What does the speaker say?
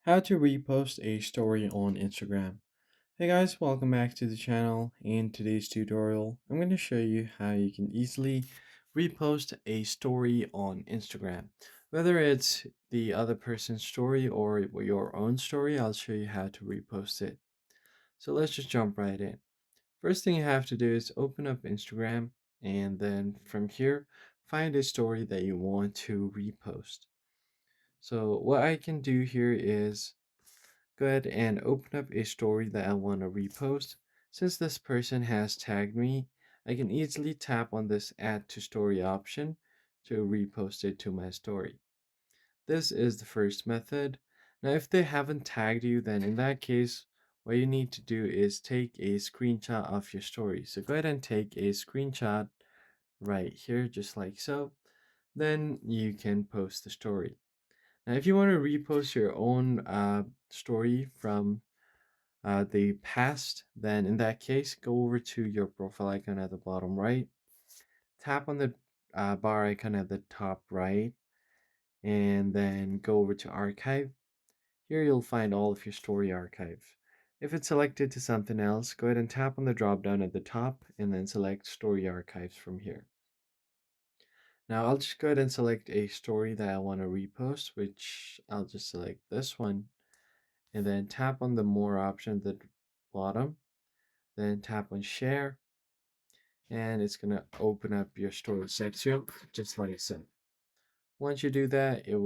How to repost a story on Instagram. Hey guys, welcome back to the channel. In today's tutorial, I'm going to show you how you can easily repost a story on Instagram. Whether it's the other person's story or your own story, I'll show you how to repost it. So let's just jump right in. First thing you have to do is open up Instagram and then from here, find a story that you want to repost. So what I can do here is go ahead and open up a story that I want to repost. Since this person has tagged me, I can easily tap on this add to story option to repost it to my story. This is the first method. Now, if they haven't tagged you, then in that case, what you need to do is take a screenshot of your story. So go ahead and take a screenshot right here, just like so. Then you can post the story. Now, if you want to repost your own story from the past, then in that case, go over to your profile icon at the bottom right, tap on the bar icon at the top right, and then go over to archive. Here you'll find all of your story archive. If it's selected to something else, go ahead and tap on the drop down at the top and then select story archives from here. Now I'll just go ahead and select a story that I want to repost, which I'll just select this one and then tap on the more option at the bottom, then tap on share and it's going to open up your story section just like so. Once you do that, it will